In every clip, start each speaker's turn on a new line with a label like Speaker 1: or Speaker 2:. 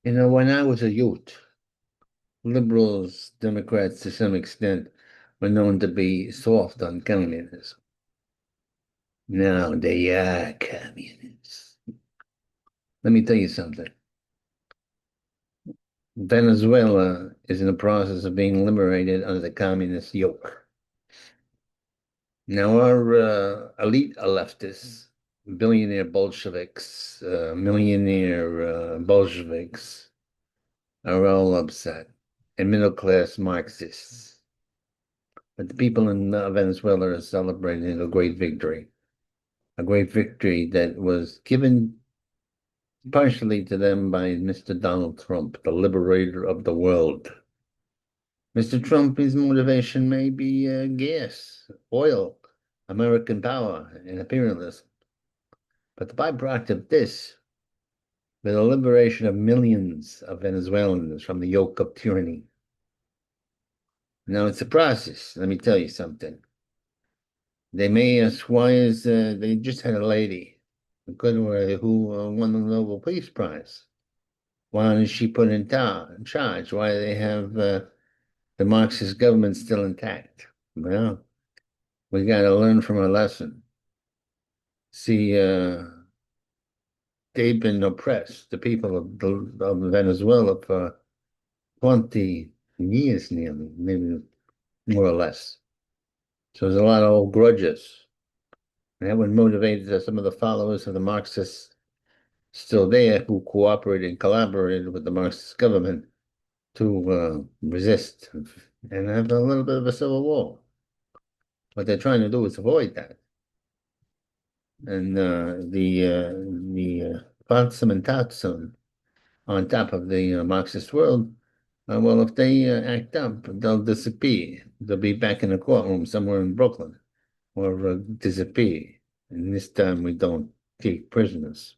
Speaker 1: When I was a youth, liberals, Democrats to some extent, were known to be soft on communism. Now they are communists. Let me tell you something. Venezuela is in the process of being liberated under the communist yoke. Now, our elite leftists, billionaire Bolsheviks, millionaire Bolsheviks, are all upset, and middle class Marxists. But the people in Venezuela are celebrating a great victory that was given partially to them by Mr. Donald Trump, the liberator of the world. Mr. Trump's motivation may be gas, oil, American power, and imperialism. But the byproduct of this was the liberation of millions of Venezuelans from the yoke of tyranny. Now it's a process. Let me tell you something. They may ask why they just had a lady who won the Nobel Peace Prize. Why is she put in charge? Why do they have the Marxist government still intact? Well, we got to learn from our lesson. See, they've been oppressed, the people of Venezuela, for 20 years nearly, maybe more or less. So there's a lot of old grudges. And that would motivate some of the followers of the Marxists still there who cooperated and collaborated with the Marxist government to resist and have a little bit of a civil war. What they're trying to do is avoid that. And the Flotsam and Totsam on top of the Marxist world, well, if they act up, they'll disappear. They'll be back in a courtroom somewhere in Brooklyn or disappear. And this time we don't take prisoners.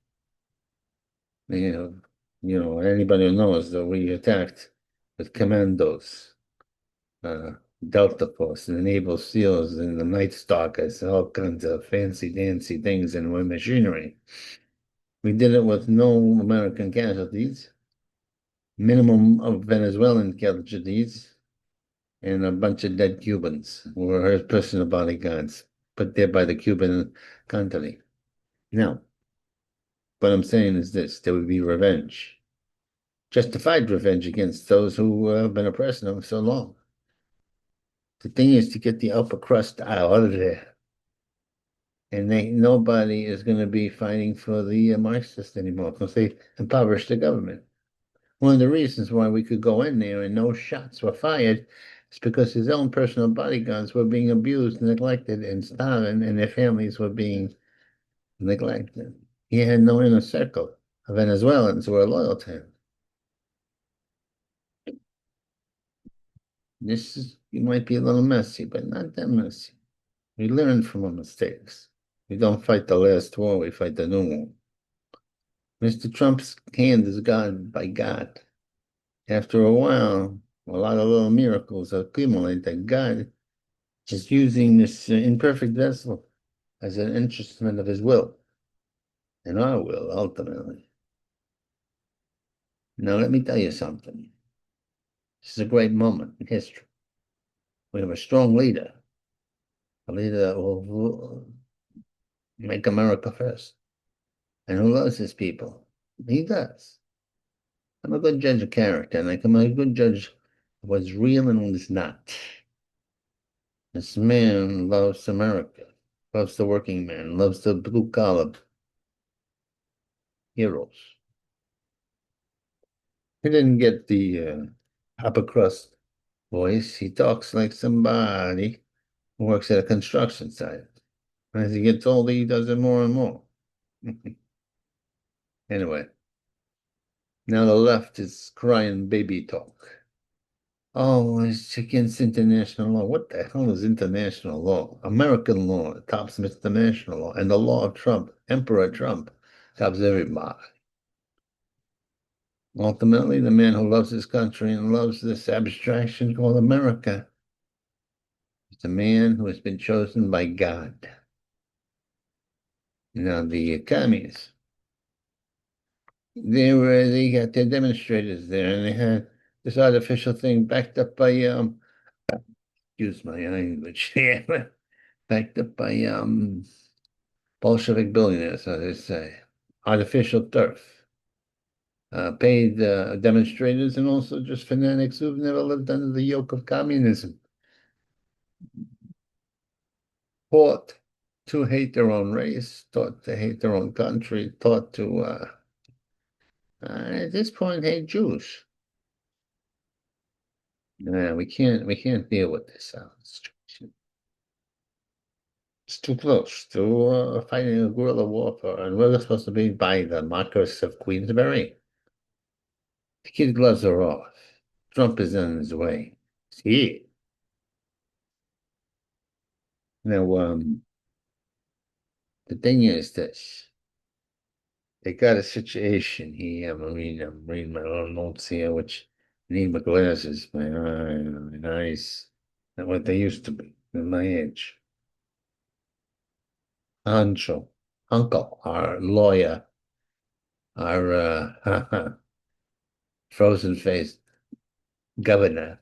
Speaker 1: Anybody who knows that we attacked with commandos, uh, Delta Force, and the Naval SEALs, and the Night Stalkers, all kinds of fancy dancy things and machinery. We did it with no American casualties, minimum of Venezuelan casualties, and a bunch of dead Cubans who were her personal bodyguards, put there by the Cuban country. Now, what I'm saying is this: there would be revenge, justified revenge against those who have been oppressing them so long. The thing is to get the upper crust out of there. And nobody is going to be fighting for the Marxists anymore because they impoverished the government. One of the reasons why we could go in there and no shots were fired is because his own personal bodyguards were being abused, neglected, and starving, and their families were being neglected. He had no inner circle of Venezuelans who were loyal to him. It might be a little messy, but not that messy. We learn from our mistakes. We don't fight the last war, we fight the new one. Mr. Trump's hand is guarded by God. After a while, a lot of little miracles accumulate that God is using this imperfect vessel as an instrument of his will, and our will, ultimately. Now, let me tell you something. This is a great moment in history. We have a strong leader, a leader that will make America first, and who loves his people. He does. I'm a good judge of character, and I'm a good judge of what's real and what's not. This man loves America, loves the working man, loves the blue collar heroes. He didn't get the upper crust voice. He talks like somebody who works at a construction site. As he gets older, he does it more and more. Anyway, now the left is crying baby talk. Oh, it's against international law. What the hell is international law? American law tops international law, and the law of Trump, Emperor Trump, tops everybody. Ultimately, the man who loves his country and loves this abstraction called America is the man who has been chosen by God. Now, the communists, they got their demonstrators there, and they had this artificial thing backed up by excuse my language, yeah, backed up by Bolshevik billionaires, as they say, artificial turf. Paid demonstrators and also just fanatics who've never lived under the yoke of communism, taught to hate their own race, taught to hate their own country, taught to, at this point, hate Jews. Yeah, we can't deal with this situation. It's too close to fighting a guerrilla warfare, and we're supposed to be by the Marquis of Queensberry. The kid gloves are off. Trump is on his way. See, now, the thing is this. They got a situation here. I'm reading my little notes here, which I need my glasses. My eyes, not what they used to be at my age. Uncle, uncle, our lawyer, our frozen-faced governor,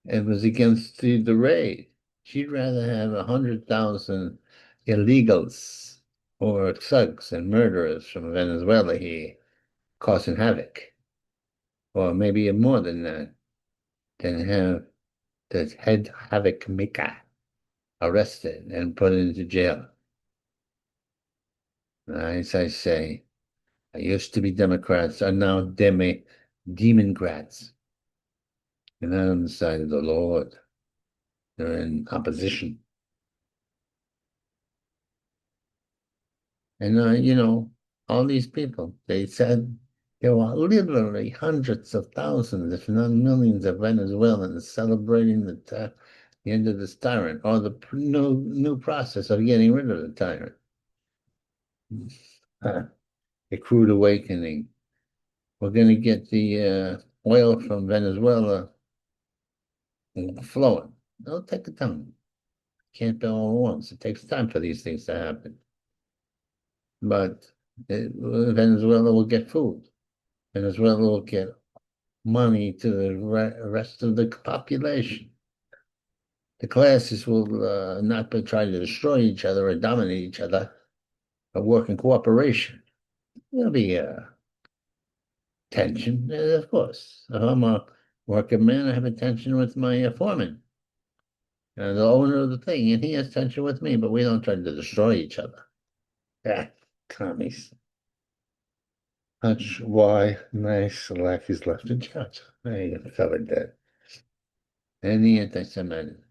Speaker 1: it was against the raid. She'd rather have 100,000 illegals or thugs and murderers from Venezuela here causing havoc, or maybe more than that, than have the head havoc maker arrested and put into jail. As I say, I used to be Democrats are now Democrats. They're not on the side of the Lord. They're in opposition. And, all these people, they said there were literally hundreds of thousands, if not millions, of Venezuelans celebrating the end of this tyrant or the new process of getting rid of the tyrant. A crude awakening. We're going to get the oil from Venezuela flowing. It'll take a time. Can't be all at once. It takes time for these things to happen. But Venezuela will get food. Venezuela will get money to the rest of the population. The classes will not be trying to destroy each other or dominate each other, but work in cooperation. There'll be tension, of course. If I'm a working man, I have a tension with my foreman, the owner of the thing, and he has tension with me, but we don't try to destroy each other. Yeah, commies. That's why nice lackeys left in charge. I covered that. And the anti-Semitism.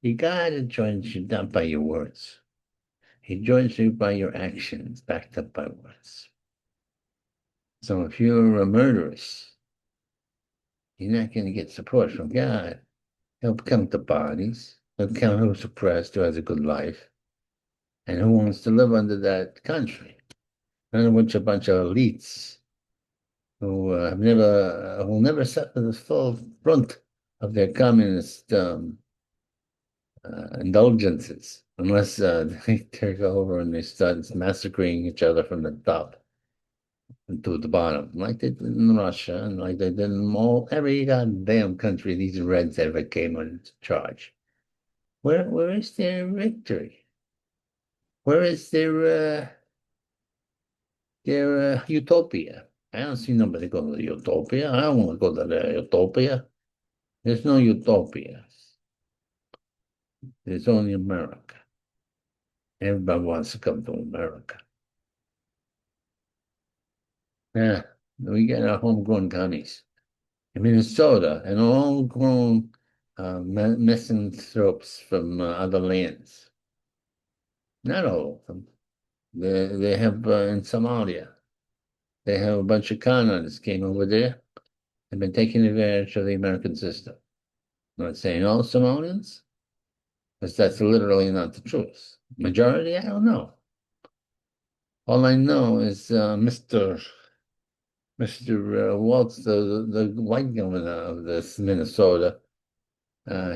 Speaker 1: You gotta judge you not by your words. He judges you by your actions, backed up by words. So if you're a murderess, you're not going to get support from God. He'll come to bodies. He'll count who's oppressed, who has a good life, and who wants to live under that country. And which a bunch of elites who will never suffer the full brunt of their communist indulgences unless they take over and they start massacring each other from the top to the bottom, like they did in Russia and like they did in every goddamn country these Reds ever came into charge. Where is their victory? Where is their utopia? I don't see nobody go to the utopia. I don't want to go to the utopia. There's no utopia. There's only America. Everybody wants to come to America. Yeah, we get our homegrown commies. In Minnesota, and homegrown misanthropes from other lands. Not all of them. They have in Somalia. They have a bunch of con artists came over there and been taking advantage of the American system. I'm not saying all Somalians, because that's literally not the truth. Majority, I don't know. All I know is Mr. Waltz, the white governor of this Minnesota.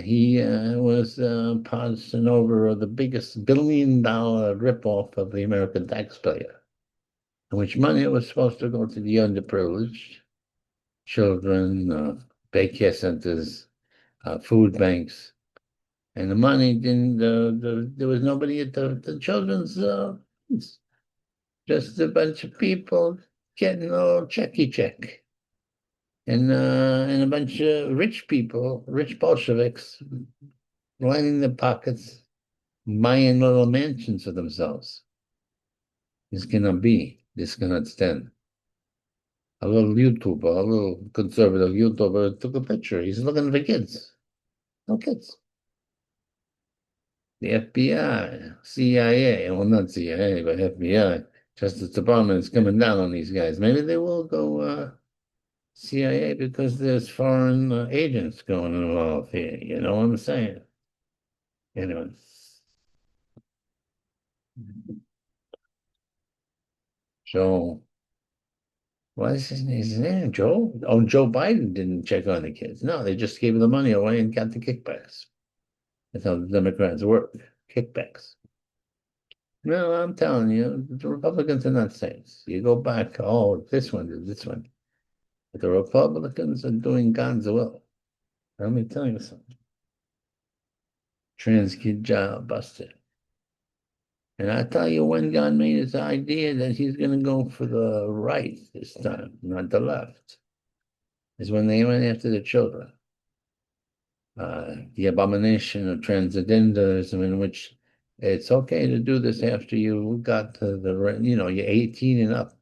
Speaker 1: He was passing over the biggest $1 billion ripoff of the American taxpayer. in which money was supposed to go to the underprivileged children, daycare centers, food banks, and the money didn't. There was nobody at the children's. Just a bunch of people getting a little checky check, and a bunch of rich people, rich Bolsheviks, lining their pockets, buying little mansions for themselves. This cannot be. This cannot stand. A little YouTuber, a little conservative YouTuber took a picture. He's looking for kids. No kids. The FBI, CIA, well, not CIA, but FBI, Justice Department is coming down on these guys. Maybe they will go CIA because there's foreign agents going involved here. You know what I'm saying? Anyway, Joe, what is his name? Joe? Oh, Joe Biden didn't check on the kids. No, they just gave the money away and got the kickbacks. That's how the Democrats work. Kickbacks. No, I'm telling you, the Republicans are not saints. You go back, oh, this one did this one. But the Republicans are doing God's will. Let me tell you something. Trans kid child busted. And I tell you, when God made his idea that he's going to go for the right this time, not the left, is when they went after the children. The abomination of transgenderism, in which it's okay to do this after you got to you're 18 and up.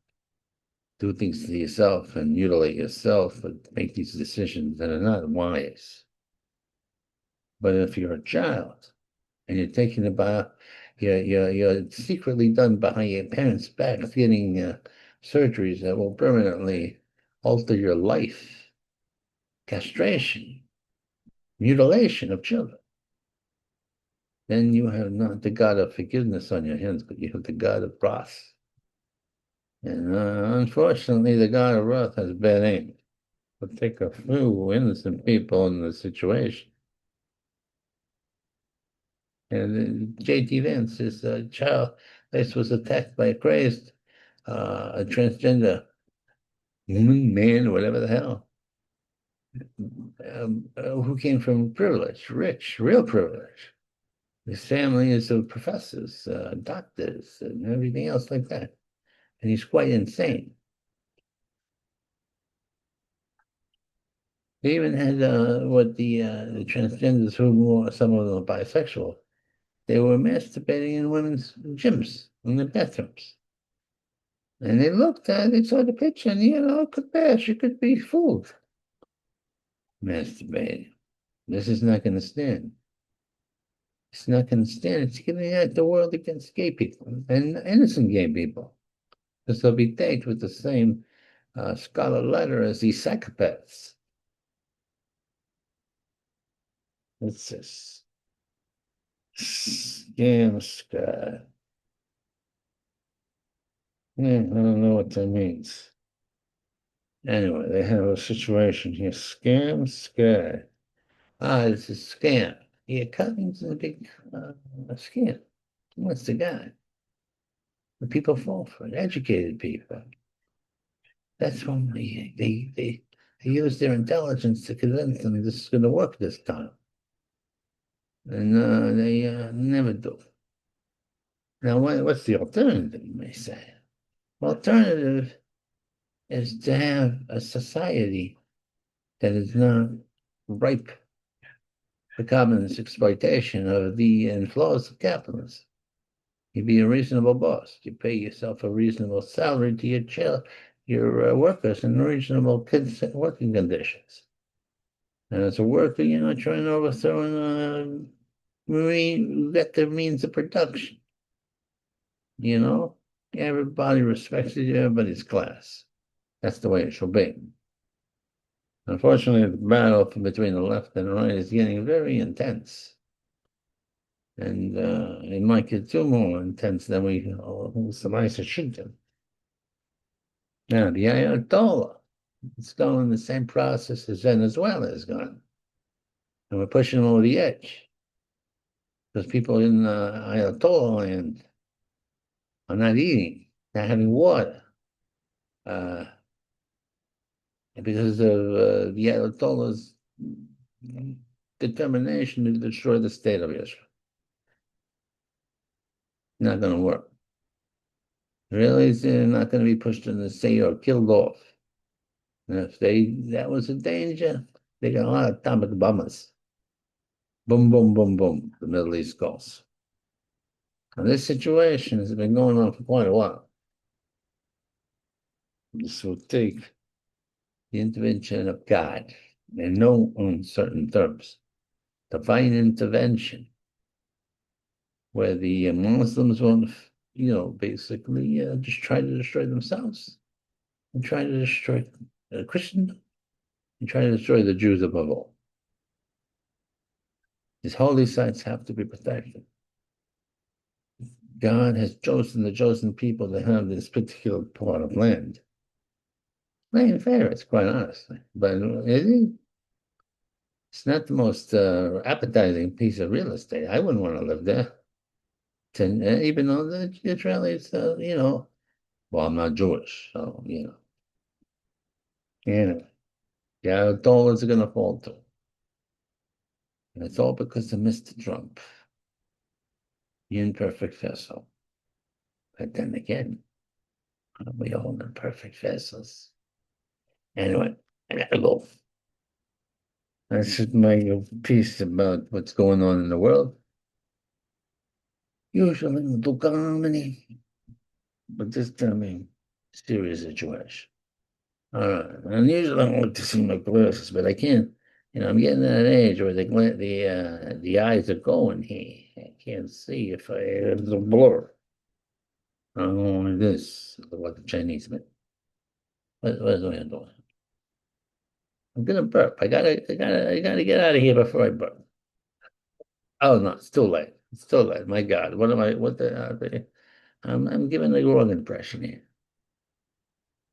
Speaker 1: Do things to yourself and mutilate yourself, but make these decisions that are not wise. But if you're a child and you're taking about, you're secretly done behind your parents' backs, getting surgeries that will permanently alter your life, castration, mutilation of children. Then you have not the God of forgiveness on your hands, but you have the God of wrath. And unfortunately, the God of wrath has bad aim. Will take a few innocent people in the situation. And J.D. Vance, his child, this was attacked by a crazed, a transgender woman, man, whatever the hell, who came from privilege, rich, real privilege. His family is of professors, doctors, and everything else like that. And he's quite insane. They even had what the transgenders who some of them are bisexual. They were masturbating in women's gyms, in the bathrooms. And they looked at it, they saw the picture, and it could pass. You could be fooled. Masturbating. This is not going to stand. It's not going to stand. It's giving out the world against gay people and innocent gay people. Because they'll be tagged with the same scarlet letter as these psychopaths. It's just scam sky. Yeah, I don't know what that means. Anyway, they have a situation here. Scam sky. Ah, it's a scam. Yeah, Cummings is a big scam. What's the guy? The people fall for it, educated people. That's when they use their intelligence to convince them this is going to work this time. And they never do. Now, what's the alternative, you may say? Alternative is to have a society that is not ripe for communist exploitation of the flaws of capitalism. You be a reasonable boss. You pay yourself a reasonable salary to your workers in reasonable working conditions. And as a worker, you're not trying to overthrow and get the means of production. Everybody respects you, everybody's class. That's the way it shall be. Unfortunately, the battle between the left and the right is getting very intense. And it might get too more intense than we surmise it should do. Now, the Ayatollah is going the same process as Venezuela has gone. And we're pushing them over the edge. Because people in Ayatollah land are not eating, not having water. because of the Ayatollah's determination to destroy the state of Israel. Not going to work. Israelis are not going to be pushed in the sea or killed off. And if that was a danger, they got a lot of atomic bombers. Boom, boom, boom, boom. The Middle East goes. And this situation has been going on for quite a while. This will take the intervention of God in no uncertain terms. Divine intervention, where the Muslims won't, basically just try to destroy themselves and try to destroy Christendom and try to destroy the Jews above all. These holy sites have to be protected. God has chosen the chosen people to have this particular part of land. I ain't fair, it's quite honestly. But it's not the most appetizing piece of real estate. I wouldn't want to live there. Even though the Israelis, well, I'm not Jewish, so, Anyway, yeah, dollars are going to fall too. And it's all because of Mr. Trump, the imperfect vessel. But then again, aren't we all imperfect vessels? Anyway, I gotta go. That's just my piece about what's going on in the world. Usually we do comedy, but this time a serious situation. All right. And usually I like to see my glasses, but I can't. I'm getting at an age where the eyes are going here. I can't see if it's a blur. I don't know what it is. I look like a Chinese man. What is I doing? I'm gonna burp. I gotta get out of here before I burp. Oh no, it's too late. It's too late. My God, what am I? What the? I'm giving the wrong impression here.